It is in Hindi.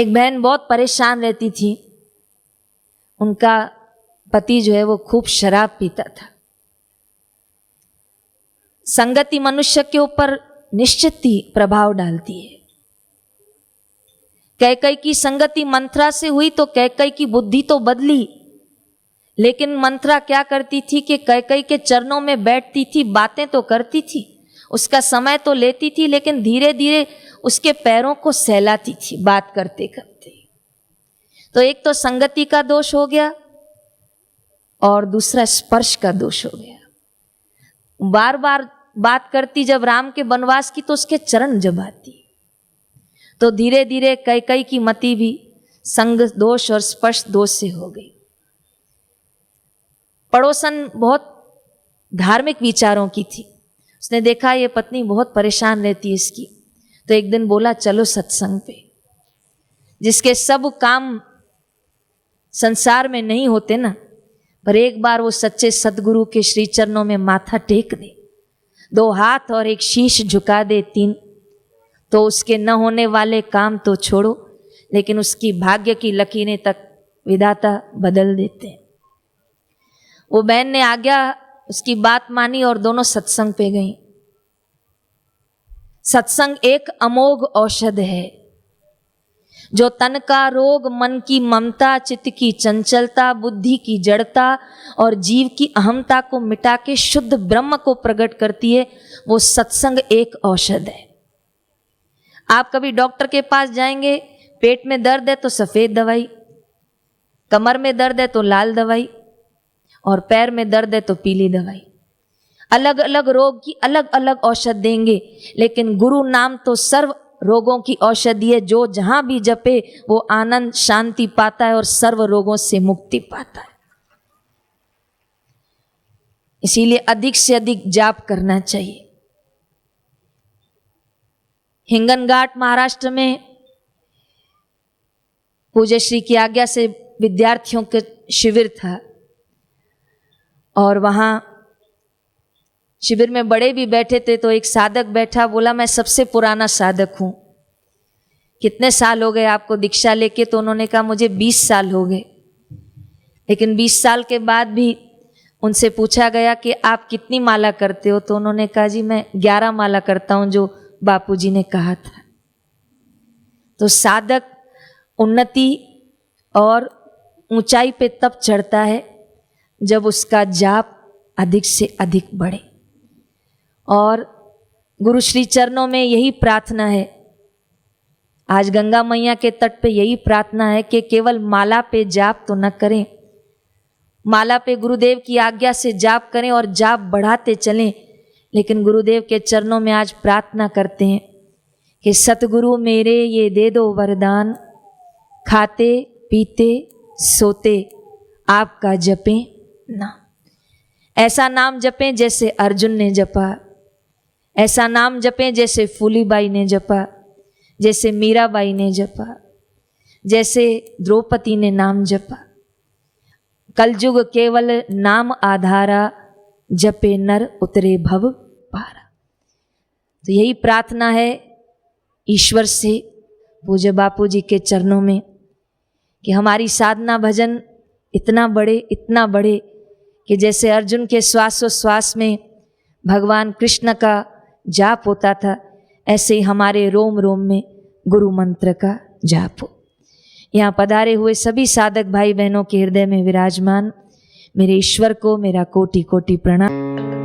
एक बहन बहुत परेशान रहती थी। उनका पति जो है वो खूब शराब पीता था। संगति मनुष्य के ऊपर निश्चित ही प्रभाव डालती है। कैकई की संगति मंत्रा से हुई तो कैकई की बुद्धि तो बदली, लेकिन मंत्रा क्या करती थी कि कैकई के चरणों में बैठती थी, बातें तो करती थी, उसका समय तो लेती थी, लेकिन धीरे धीरे उसके पैरों को सहलाती थी बात करते करते। तो एक तो संगति का दोष हो गया और दूसरा स्पर्श का दोष हो गया। बार बार बात करती जब राम के वनवास की तो उसके चरण जब आती, तो धीरे धीरे कैकई की मति भी संग दोष और स्पर्श दोष से हो गई। पड़ोसन बहुत धार्मिक विचारों की थी। उसने देखा ये पत्नी बहुत परेशान रहती है इसकी, तो एक दिन बोला चलो सत्संग पे। जिसके सब काम संसार में नहीं होते ना, पर एक बार वो सच्चे सदगुरु के श्री चरणों में माथा टेक दे, 2 हाथ और एक शीश झुका दे 3, तो उसके न होने वाले काम तो छोड़ो, लेकिन उसकी भाग्य की लकीरें तक विधाता बदल देते हैं। वो बहन ने आज्ञा उसकी बात मानी और दोनों सत्संग पे गई। सत्संग एक अमोघ औषध है जो तन का रोग, मन की ममता, चित्त की चंचलता, बुद्धि की जड़ता और जीव की अहमता को मिटा के शुद्ध ब्रह्म को प्रकट करती है। वो सत्संग एक औषध है। आप कभी डॉक्टर के पास जाएंगे, पेट में दर्द है तो सफेद दवाई, कमर में दर्द है तो लाल दवाई, और पैर में दर्द है तो पीली दवाई। अलग अलग रोग की अलग अलग औषध देंगे, लेकिन गुरु नाम तो सर्व रोगों की औषधि है। जो जहां भी जपे वो आनंद शांति पाता है और सर्व रोगों से मुक्ति पाता है। इसीलिए अधिक से अधिक जाप करना चाहिए। हिंगनघाट महाराष्ट्र में पूज्य श्री की आज्ञा से विद्यार्थियों के शिविर था, और वहां शिविर में बड़े भी बैठे थे। तो एक साधक बैठा, बोला मैं सबसे पुराना साधक हूं, कितने साल हो गए आपको दीक्षा लेके? तो उन्होंने कहा मुझे 20 साल हो गए। लेकिन 20 साल के बाद भी उनसे पूछा गया कि आप कितनी माला करते हो? तो उन्होंने कहा जी मैं 11 माला करता हूं, जो बापूजी ने कहा था। तो साधक उन्नति और ऊंचाई पे तब चढ़ता है जब उसका जाप अधिक से अधिक बढ़े। और गुरु श्री चरणों में यही प्रार्थना है, आज गंगा मैया के तट पे यही प्रार्थना है कि केवल माला पे जाप तो न करें, माला पे गुरुदेव की आज्ञा से जाप करें और जाप बढ़ाते चलें। लेकिन गुरुदेव के चरणों में आज प्रार्थना करते हैं कि सतगुरु मेरे ये दे दो वरदान, खाते पीते सोते आपका जपें ना। ऐसा नाम जपें जैसे अर्जुन ने जपा, ऐसा नाम जपें जैसे फूलीबाई ने जपा, जैसे मीराबाई ने जपा, जैसे द्रौपदी ने नाम जपा। कलयुग केवल नाम आधारा, जपे नर उतरे भव पारा। तो यही प्रार्थना है ईश्वर से, पूज्य बापू जी के चरणों में, कि हमारी साधना भजन इतना बढ़े कि जैसे अर्जुन के श्वासोश्वास में भगवान कृष्ण का जाप होता था, ऐसे ही हमारे रोम रोम में गुरु मंत्र का जाप हो। यहाँ पधारे हुए सभी साधक भाई बहनों के हृदय में विराजमान मेरे ईश्वर को मेरा कोटि कोटि प्रणाम।